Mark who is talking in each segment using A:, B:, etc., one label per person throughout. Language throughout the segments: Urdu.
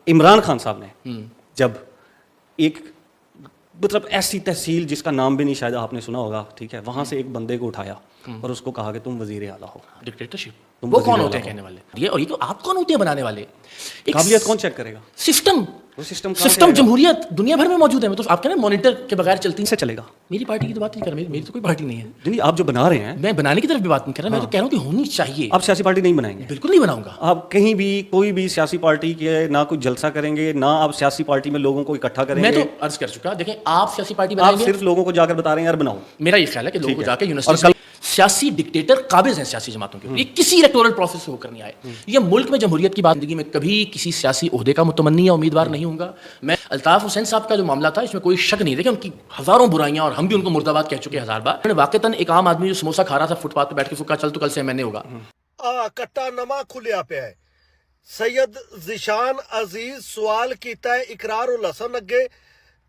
A: عمران خان صاحب نے جب ایک مطلب ایسی تحصیل جس کا نام بھی نہیں شاید آپ نے سنا ہوگا، ٹھیک ہے، وہاں سے ایک بندے کو اٹھایا اور اس کو کہا کہ تم وزیر اعلیٰ ہو.
B: ڈکٹیٹرشپ وہ کون ہوتے ہیں کہنے والے؟ یہ اور یہ تو آپ کون ہوتے ہیں بنانے والے؟
A: قابلیت کون چیک کرے گا؟
B: سسٹم.
A: وہ سسٹم
B: جمہوریت دنیا بھر میں موجود ہے. تو آپ کہہ رہے ہیں مانیٹر کے بغیر چلتی
A: سے چلے گا.
B: میری پارٹی کی تو بات نہیں کر رہا، میری تو کوئی پارٹی نہیں ہے.
A: نہیں، آپ جو بنا رہے ہیں،
B: میں بنانے کی طرف بھی بات نہیں کر رہا، میں تو کہہ رہا ہوں کہ ہونی چاہیے.
A: آپ سیاسی پارٹی نہیں بنائیں گے؟
B: بالکل نہیں بناؤں گا.
A: آپ کہیں بھی کوئی بھی سیاسی پارٹی کے نہ کوئی جلسہ کریں گے، نہ آپ سیاسی پارٹی میں لوگوں کو اکٹھا کریں گے.
B: میں تو عرض کر چکا، دیکھیں آپ سیاسی پارٹی
A: آپ
B: بنائیں گے،
A: صرف لوگوں کو جا کر بتا رہے ہیں یار بناؤ.
B: میرا یہ خیال ہے کہ لوگوں کو جا کے یونیورسٹی سیاسی ڈکٹیٹر قابض ہیں سیاسی جماعتوں کے. یہ کسی الیکٹورل پروسیس سے ہو کر نہیں آئے. یہ ملک میں جمہوریت کی بات، زندگی میں کبھی کسی سیاسی عہدے کا متمنی یا امیدوار نہیں ہوں گا. میں الطاف حسین صاحب کا جو معاملہ تھا اس میں کوئی شک نہیں. دیکھیں ان کی ہزاروں برائیاں اور ہم بھی ان کو مردہ باد کہہ چکے ہزار بار. واقعتاً ایک عام آدمی جو سموسہ کھا رہا تھا فٹ پاتھ پہ بیٹھ کے فکا چل تو کل سے میں نے ہوگا.
C: کٹا نواں کھلیا پیا ہے. سید ذیشان عزیز سوال کیتا ہے اقرار الحسن اگے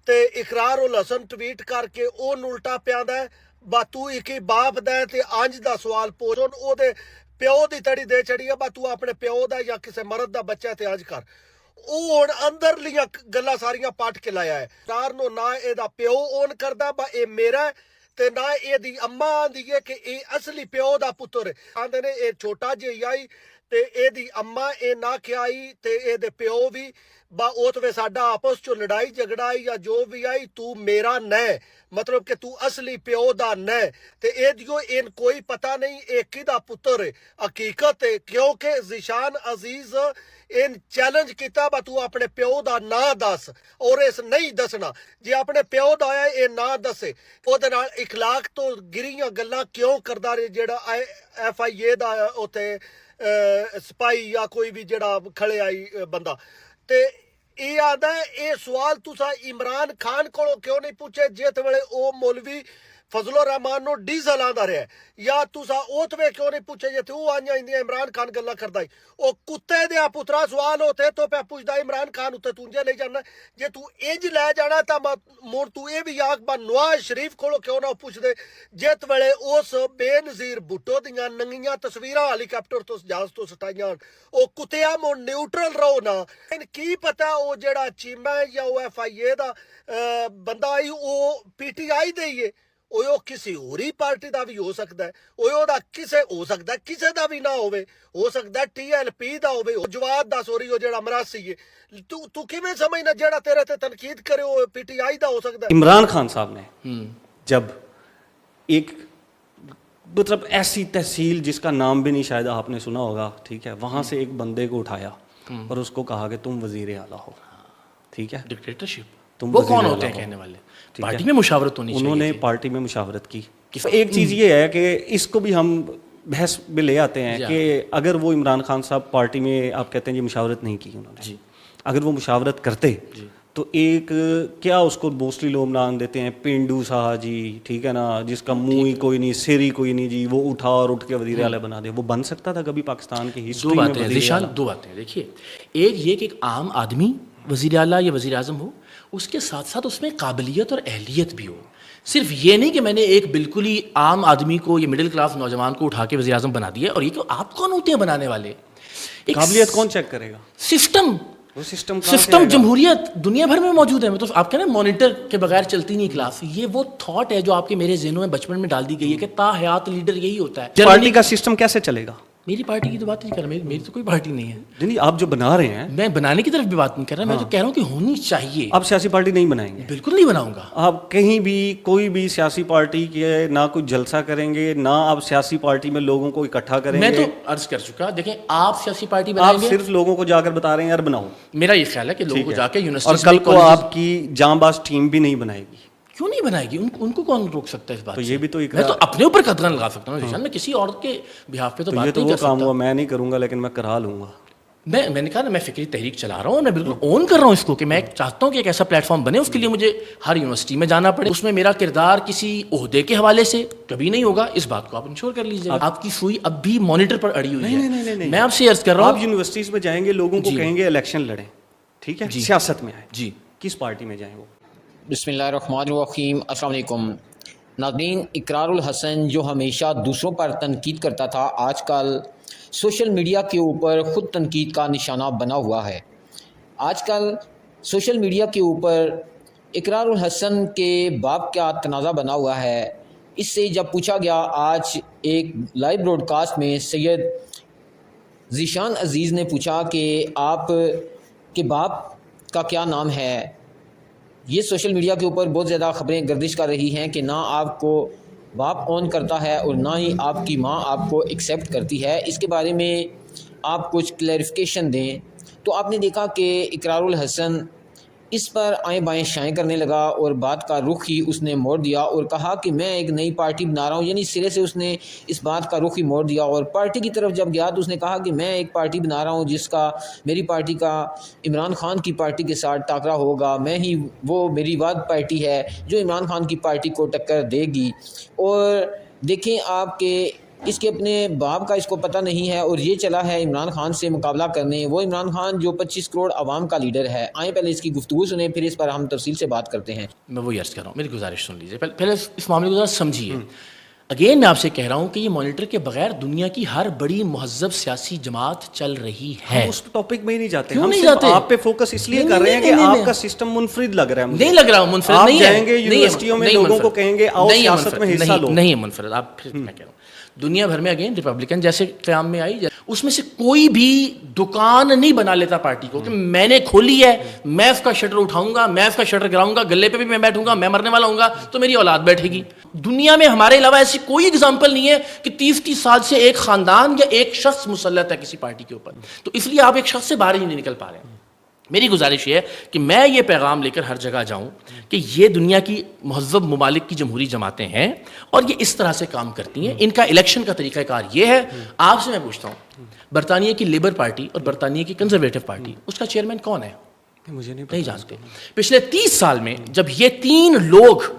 C: تے اقرار الحسن ٹویٹ کر کے اون الٹا پیاندا ہے با تو ایک باپ دا تے انج دا سوال پوچھ او دے پیو دی تڑی دے چڑی ہے با تو اپنے پیو دا یا کسے مرد دا بچہ تے انج کر. او ہن اندر لیاں گلاں ساریاں پٹ کے لایا ہے. سار نو نہ اے دا پیو اون کردا با اے میرا ہے تے نہ اے دی اما آندی ہے کہ اے اصلی پیو دا پتر ہے. آندے نے اے چھوٹا جہی آئی تے اے دی اما اے نہ کھائی تے اے دے پیو بھی با اوت وے ساڈا آپس چو لڑائی جھگڑا آئی یا جو بھی آئی تو میرا نہ مطلب کہ تو اصلی پیو دا نہ تے اے دیو این کوئی پتہ نہیں اے کدا پتر ہے. حقیقت ہے کیونکہ ذیشان عزیز این چیلنج کیتا با تو اپنے پیو دا نا دس اور اس نہیں دسنا. جی اپنے پیو دا ہے اے نا دسے او دے نال اخلاق تو گریاں گلاں کیوں کردا رہے جیڑا ایف آئی اے دا اوتے سپائی یا کوئی بھی جڑا کھڑے آئی بندہ. تے اے آدھا ہے اے سوال تسا عمران خان کو کیوں نہیں پوچھے جیت ویلے او مولوی فضل الرحمان نو ڈیزل آندا رہا ہے یا تسا اوت وے کیوں نہیں پوچھے جے تو آنیا اندیا عمران خان گلا کردا ہے. او کتے دیا پترا سوال ہوتے تو پہ پوچھدا عمران خان اتے تونجے لے جانا جے تو انج لے جانا تا مون تو اے بھی آکھ با نواز شریف کولو کیوں نہ پوچھ دے جیت ویلے اس بے نظیر بھٹو دیاں ننگیاں تصویراں ہیلی کاپٹر تو جہاز تو سٹائیاں. او کتیا مون نیوٹرل رہو نا. کی پتہ او جڑا چیمہ ہے یا او ایف آئی اے دا بندہ آئی او پی ٹی آئی دے ہی ہے. او کسی ہوری پارٹی دا بھی ہو سکتا ہے. او دا کسے ہو سکتا ہے کسے دا بھی نہ ہوئے. ہو سکتا ہے ٹی ایل پی دا ہوئے جواد دا سوری ہو جڑا مراسی ہے. تو کیویں سمجھنا جڑا تیرے تے تنقید کرے او پی ٹی آئی دا ہو سکتا ہے.
A: عمران خان صاحب نے جب ایک مطلب ایسی تحصیل جس کا نام بھی نہیں شاید آپ نے سنا ہوگا، ٹھیک ہے، وہاں سے ایک بندے کو اٹھایا اور اس کو کہا کہ تم وزیر اعلیٰ ہو. ٹھیک ہے،
B: ڈکٹیٹرشپ وہ کون ہوتے ہیں کہنے والے؟ پارٹی میں مشاورت ہونی چاہیے.
A: انہوں نے پارٹی میں مشاورت کی. ایک چیز یہ ہے کہ اس کو بھی ہم بحث میں لے آتے ہیں کہ اگر وہ عمران خان صاحب پارٹی میں آپ کہتے ہیں یہ مشاورت نہیں کی انہوں نے، اگر وہ مشاورت کرتے تو ایک کیا اس کو موسٹلی لوگ نام دیتے ہیں پینڈو سا جی، ٹھیک ہے نا، جس کا منہ ہی کوئی نہیں سر ہی کوئی نہیں جی، وہ اٹھا اور اٹھ کے وزیر اعلیٰ بنا دے. وہ بن سکتا تھا کبھی پاکستان کی ہسٹری میں؟
B: دو باتیں دیکھیے، ایک یہ کہ ایک عام آدمی وزیر اعلیٰ یا وزیر اعظم ہو، اس کے ساتھ ساتھ اس میں قابلیت اور اہلیت بھی ہو. صرف یہ نہیں کہ میں نے ایک بالکل ہی عام آدمی کو یا مڈل کلاس نوجوان کو اٹھا کے وزیر اعظم بنا دیا. اور یہ کہ آپ کون ہوتے ہیں بنانے والے؟
A: قابلیت کون چیک کرے گا؟
B: سسٹم.
A: وہ سسٹم
B: جمہوریت دنیا بھر میں موجود ہے. تو آپ کہہ رہے ہیں مانیٹر کے بغیر چلتی نہیں کلاس. یہ وہ تھاٹ ہے جو آپ کے میرے ذہنوں میں بچپن میں ڈال دی گئی ہے کہ تا حیات لیڈر یہی ہوتا ہے.
A: پارٹی کا سسٹم کیسے چلے گا؟
B: میری پارٹی کی تو بات نہیں کر رہا، میری تو کوئی پارٹی نہیں ہے.
A: نہیں، آپ جو بنا رہے ہیں،
B: میں بنانے کی طرف بھی بات نہیں کر رہا، میں تو کہہ رہا ہوں کہ ہونی چاہیے.
A: آپ سیاسی پارٹی نہیں بنائیں گے؟
B: بالکل نہیں بناؤں گا.
A: آپ کہیں بھی کوئی بھی سیاسی پارٹی کے نہ کوئی جلسہ کریں گے، نہ آپ سیاسی پارٹی میں لوگوں کو اکٹھا کریں گے؟
B: میں تو عرض کر چکا، دیکھیں آپ سیاسی پارٹی بنائیں گے،
A: آپ صرف لوگوں کو جا کر بتا رہے ہیں یار بناؤ.
B: میرا یہ خیال ہے کہ لوگوں کو جا کے یونیورسٹی،
A: اور کل کو آپ کی جاں باز ٹیم بھی نہیں بنائے گی.
B: کیوں نہیں بنائے گی؟ ان کو کون روک سکتا ہے اس بات سے؟
A: تو یہ بھی تو
B: میں تو اپنے اوپر قدغن لگا سکتا ہوں. میں کسی اور کے بہاف پہ تو بات نہیں کر سکتا.
A: کام ہوا میں نہیں کروں گا لیکن میں کرا لوں گا.
B: میں نے کہا نا، میں فکری تحریک چلا رہا ہوں، میں بالکل اون کر رہا ہوں اس کو کہ میں چاہتا ہوں کہ ایک ایسا پلیٹ فارم بنے. اس کے لیے مجھے ہر یونیورسٹی میں جانا پڑے. اس میں میرا کردار کسی عہدے کے حوالے سے کبھی نہیں ہوگا. اس بات کو آپ انشور کر لیجیے. آپ کی سوئی اب بھی مانیٹر پر اڑی ہوئی ہے. میں آپ سے عرض کر رہا ہوں،
A: آپ یونیورسٹیز میں جائیں گے، لوگوں کو کہیں گے الیکشن لڑیں، ٹھیک ہے، سیاست میں آئیں.
B: جی،
A: کس پارٹی میں جائیں وہ؟
D: بسم اللہ الرحمن الرحیم. السلام علیکم ناظرین. اقرار الحسن جو ہمیشہ دوسروں پر تنقید کرتا تھا، آج کل سوشل میڈیا کے اوپر خود تنقید کا نشانہ بنا ہوا ہے. آج کل سوشل میڈیا کے اوپر اقرار الحسن کے باپ کا تنازع بنا ہوا ہے. اس سے جب پوچھا گیا آج ایک لائیو براڈ کاسٹ میں سید ذیشان عزیز نے پوچھا کہ آپ کے باپ کا کیا نام ہے. یہ سوشل میڈیا کے اوپر بہت زیادہ خبریں گردش کر رہی ہیں کہ نہ آپ کو باپ اون کرتا ہے اور نہ ہی آپ کی ماں آپ کو ایکسیپٹ کرتی ہے. اس کے بارے میں آپ کچھ کلیریفیکیشن دیں. تو آپ نے دیکھا کہ اقرار الحسن اس پر آئیں بائیں شائیں کرنے لگا اور بات کا رخ ہی اس نے موڑ دیا اور کہا کہ میں ایک نئی پارٹی بنا رہا ہوں. یعنی سرے سے اس نے اس بات کا رخ ہی موڑ دیا اور پارٹی کی طرف جب گیا تو اس نے کہا کہ میں ایک پارٹی بنا رہا ہوں جس کا میری پارٹی کا عمران خان کی پارٹی کے ساتھ ٹاکرا ہوگا. میں ہی وہ میری واد پارٹی ہے جو عمران خان کی پارٹی کو ٹکر دے گی. اور دیکھیں آپ کہ اس کے اپنے باپ کا اس کو پتہ نہیں ہے اور یہ چلا ہے عمران خان سے مقابلہ کرنے. وہ عمران خان جو 25 کروڑ عوام کا لیڈر ہے. آئیں پہلے اس کی گفتگو سنیں پھر اس پر ہم تفصیل سے بات کرتے ہیں.
B: میں وہی عرض کر رہا ہوں, میری گزارش سن لیجیے, پہلے اس معاملے کو ذرا سمجھیے. اگین میں آپ سے کہہ رہا ہوں کہ یہ مانیٹر کے بغیر دنیا کی ہر بڑی مہذب سیاسی جماعت چل رہی ہے.
A: اس ٹاپک میں ہی نہیں جاتے,
B: کیوں
A: ہم
B: نہیں
A: صرف
B: جاتے؟
A: آپ پہ فوکس اس لیے کر رہے ہیں کہ آپ کا سسٹم منفرد لگ رہا ہے.
B: نہیں لگ رہا, منفرد
A: آپ
B: نہیں ہے.
A: جائیں گے یونیورسٹیوں میں لوگوں کو کہیں گے آؤ سیاست میں حصہ لو.
B: نہیں ہے منفرد. آپ پھر میں کہہ رہا ہوں دنیا بھر میں اگین ریپبلکن جیسے قیام میں آئی, اس میں سے کوئی بھی دکان نہیں بنا لیتا پارٹی کو کہ میں نے کھولی ہے, میں اس کا شٹر اٹھاؤں گا, میں اس کا شٹر گراؤں گا, گلے پہ بھی میں بیٹھوں گا, میں مرنے والا ہوں گا تو میری اولاد بیٹھے گی. دنیا میں ہمارے علاوہ ایسی کوئی ایگزامپل نہیں ہے کہ 30 سال سے ایک خاندان یا ایک شخص مسلط ہے کسی پارٹی کے اوپر. تو اس لیے آپ ایک شخص سے باہر ہی نہیں نکل پا رہے ہیں. میری گزارش یہ ہے کہ میں یہ پیغام لے کر ہر جگہ جاؤں کہ یہ دنیا کی مہذب ممالک کی جمہوری جماعتیں ہیں اور یہ اس طرح سے کام کرتی ہیں. ان کا الیکشن کا طریقہ کار یہ ہے. آپ سے میں پوچھتا ہوں, برطانیہ کی لیبر پارٹی اور برطانیہ کی کنزرویٹو پارٹی, اس کا چیئرمین کون ہے؟
A: مجھے
B: نہیں جانتے. پچھلے 30 سال میں جب یہ 3 لوگ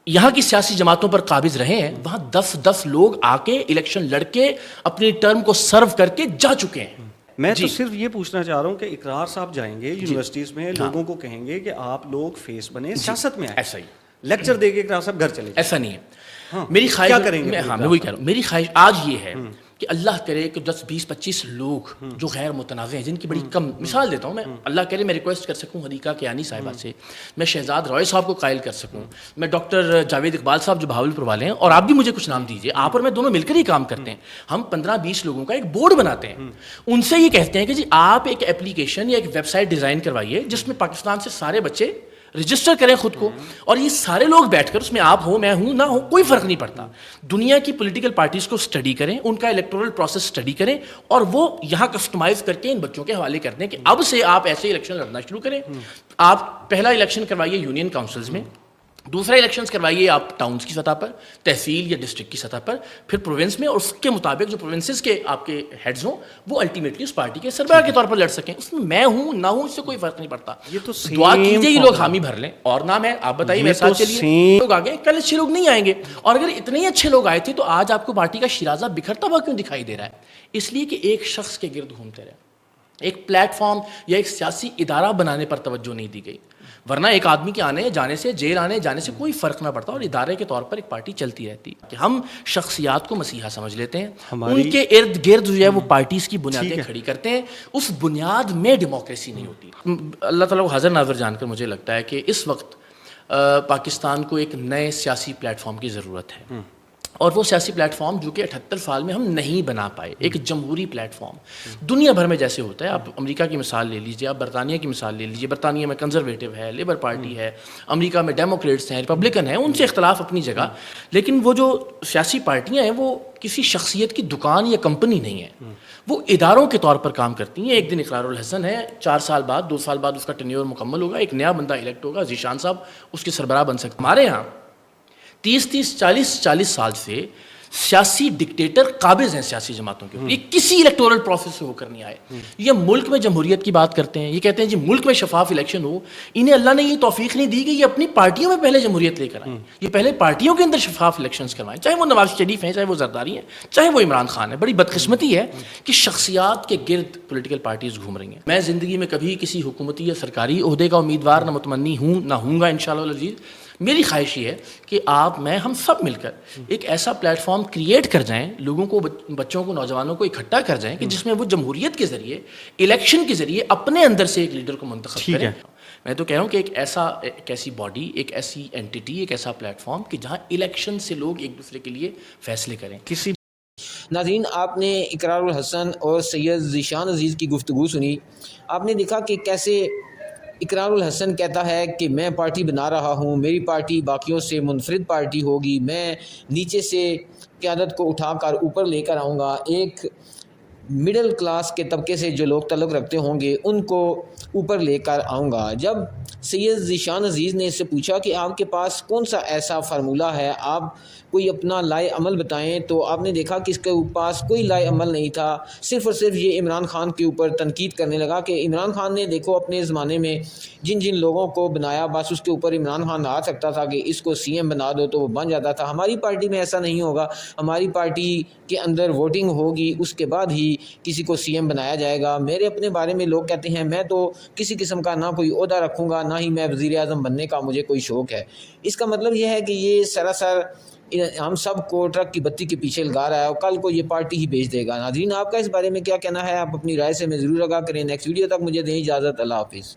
B: یہاں کی سیاسی جماعتوں پر قابض رہے ہیں, وہاں 10 لوگ آ کے الیکشن لڑ کے اپنی ٹرم کو سرو کر کے جا چکے ہیں.
A: میں تو صرف یہ پوچھنا چاہ رہا ہوں کہ اقرار صاحب جائیں گے یونیورسٹیز میں, لوگوں کو کہیں گے کہ آپ لوگ فیس بنے, سیاست میں آئیں,
B: ایسا ہی
A: لیکچر دے کے اقرار صاحب گھر چلے.
B: ایسا نہیں ہے. میری خواہش
A: کیا کریں گے؟
B: میں وہی کہہ رہا ہوں, میری خواہش آج یہ ہے کہ اللہ کرے کہ 10-20-25 لوگ جو غیر متنازع ہیں, جن کی بڑی کم مثال دیتا ہوں میں, اللہ کرے میں ریکویسٹ کر سکوں حدیقہ کیانی صاحبہ سے, میں شہزاد رائے صاحب کو قائل کر سکوں, میں ڈاکٹر جاوید اقبال صاحب جو بہاولپور والے ہیں, اور آپ بھی مجھے کچھ نام دیجیے, آپ اور میں دونوں مل کر ہی کام کرتے ہیں. ہم 15-20 لوگوں کا ایک بورڈ بناتے ہیں, ان سے یہ کہتے ہیں کہ جی آپ ایک اپلیکیشن یا ایک ویب سائٹ ڈیزائن کروائیے جس میں پاکستان سے سارے بچے رجسٹر کریں خود کو, اور یہ سارے لوگ بیٹھ کر, اس میں آپ ہوں, میں ہوں, نہ ہوں, کوئی فرق نہیں پڑتا, دنیا کی پولیٹیکل پارٹیز کو اسٹڈی کریں, ان کا الیکٹورل پروسیس اسٹڈی کریں, اور وہ یہاں کسٹمائز کر کے ان بچوں کے حوالے کر دیں کہ اب سے آپ ایسے الیکشن لڑنا شروع کریں. آپ پہلا الیکشن کروائیے یونین کاؤنسلز میں, دوسرا الیکشنز کروائیے آپ ٹاؤنز کی سطح پر, تحصیل یا ڈسٹرکٹ کی سطح پر, پھر پروونس میں, اور اس کے مطابق جو پروونسز کے آپ کے ہیڈز ہوں وہ الٹیمیٹلی اس پارٹی کے سربراہ کے طور پر لڑ سکیں. اس میں میں ہوں نہ ہوں, اس سے کوئی فرق نہیں پڑتا.
A: یہ تو
B: دعا کیجیے یہ لوگ حامی بھر لیں, اور نام ہے آپ بتائیے میرے ساتھ چلیے. لوگ آ گئے, کل اچھے لوگ نہیں آئیں گے, اور اگر اتنے ہی اچھے لوگ آئے تھے تو آج آپ کو پارٹی کا شیرازہ بکھرتا ہوا کیوں دکھائی دے رہا ہے؟ اس لیے کہ ایک شخص کے گرد گھومتے رہے, ایک پلیٹ فارم یا ایک سیاسی ادارہ بنانے پر توجہ نہیں دی گئی. ورنہ ایک آدمی کے آنے جانے سے, جیل آنے جانے سے کوئی فرق نہ پڑتا, اور ادارے کے طور پر ایک پارٹی چلتی رہتی. کہ ہم شخصیات کو مسیحا سمجھ لیتے ہیں, ان کے ارد گرد جو ہے وہ پارٹیز کی بنیادیں کھڑی کرتے ہیں, اس بنیاد میں ڈیموکریسی نہیں ہوتی. اللہ تعالیٰ کو حاضر ناظر جان کر مجھے لگتا ہے کہ اس وقت پاکستان کو ایک نئے سیاسی پلیٹ فارم کی ضرورت ہے, اور وہ سیاسی پلیٹ فارم جو کہ 78 سال میں ہم نہیں بنا پائے, ایک جمہوری پلیٹ فارم. دنیا بھر میں جیسے ہوتا ہے, آپ امریکہ کی مثال لے لیجیے, آپ برطانیہ کی مثال لے لیجیے. برطانیہ میں کنزرویٹو ہے, لیبر پارٹی ہے, امریکہ میں ڈیموکریٹس ہیں, ریپبلکن ہیں, ان سے اختلاف اپنی جگہ, لیکن وہ جو سیاسی پارٹیاں ہیں وہ کسی شخصیت کی دکان یا کمپنی نہیں ہے, وہ اداروں کے طور پر کام کرتی ہیں. ایک دن اقرار الحسن ہے, 4 سال بعد 2 سال بعد اس کا ٹینیور مکمل ہوگا, ایک نیا بندہ الیکٹ ہوگا, ذیشان صاحب اس کے سربراہ بن سکتے. ہمارے یہاں 30-40 سال سے سیاسی ڈکٹیٹر قابض ہیں سیاسی جماعتوں کے اوپر. یہ کسی الیکٹورل پروسیس سے ہو کر نہیں آئے. یہ ملک میں جمہوریت کی بات کرتے ہیں, یہ کہتے ہیں جی ملک میں شفاف الیکشن ہو. انہیں اللہ نے یہ توفیق نہیں دی کہ یہ اپنی پارٹیوں میں پہلے جمہوریت لے کر آئیں, یہ پہلے پارٹیوں کے اندر شفاف الیکشنز کروائیں, چاہے وہ نواز شریف ہیں, چاہے وہ زرداری ہیں, چاہے وہ عمران خان ہے. بڑی بدقسمتی ہے کہ شخصیات کے گرد پولیٹیکل پارٹیز گھوم رہی ہیں. میں زندگی میں کبھی کسی حکومتی یا سرکاری عہدے کا امیدوار نہ متمنی ہوں نہ ہوں گا انشاءاللہ العزیز. میری خواہش یہ ہے کہ آپ میں ہم سب مل کر ایک ایسا پلیٹ فارم کریٹ کر جائیں, لوگوں کو, بچوں کو, نوجوانوں کو اکٹھا کر جائیں کہ جس میں وہ جمہوریت کے ذریعے, الیکشن کے ذریعے اپنے اندر سے ایک لیڈر کو منتخب کریں. میں تو کہہ رہا ہوں کہ ایک ایسی باڈی, ایک ایسی اینٹی, ایک ایسا پلیٹ فارم کہ جہاں الیکشن سے لوگ ایک دوسرے کے لیے فیصلے کریں.
D: ناظرین, آپ نے اقرار الحسن اور سید ذیشان عزیز کی گفتگو سنی. آپ نے دیکھا کہ کیسے اقرار الحسن کہتا ہے کہ میں پارٹی بنا رہا ہوں, میری پارٹی باقیوں سے منفرد پارٹی ہوگی, میں نیچے سے قیادت کو اٹھا کر اوپر لے کر آؤں گا, ایک مڈل کلاس کے طبقے سے جو لوگ تعلق رکھتے ہوں گے ان کو اوپر لے کر آؤں گا. جب سید ذیشان عزیز نے اس سے پوچھا کہ آپ کے پاس کون سا ایسا فارمولہ ہے, آپ کوئی اپنا لائے عمل بتائیں, تو آپ نے دیکھا کہ اس کے پاس کوئی لائے عمل نہیں تھا. صرف اور صرف یہ عمران خان کے اوپر تنقید کرنے لگا کہ عمران خان نے دیکھو اپنے زمانے میں جن جن لوگوں کو بنایا, بس اس کے اوپر عمران خان آ سکتا تھا کہ اس کو سی ایم بنا دو تو وہ بن جاتا تھا. ہماری پارٹی میں ایسا نہیں ہوگا, ہماری پارٹی کے اندر ووٹنگ ہوگی, اس کے بعد ہی کسی کو سی ایم بنایا جائے گا. میرے اپنے بارے میں لوگ کہتے ہیں میں تو کسی قسم کا نہ کوئی عہدہ رکھوں گا, نہ ہی میں وزیر اعظم بننے کا مجھے کوئی شوق ہے. اس کا مطلب یہ ہے کہ یہ سراسر ہم سب کو ٹرک کی بتی کے پیچھے لگا رہا ہے اور کل کو یہ پارٹی ہی بیچ دے گا. ناظرین, آپ کا اس بارے میں کیا کہنا ہے؟ آپ اپنی رائے سے میں ضرور آگاہ کریں. نیکسٹ ویڈیو تک مجھے دیں اجازت. اللہ حافظ.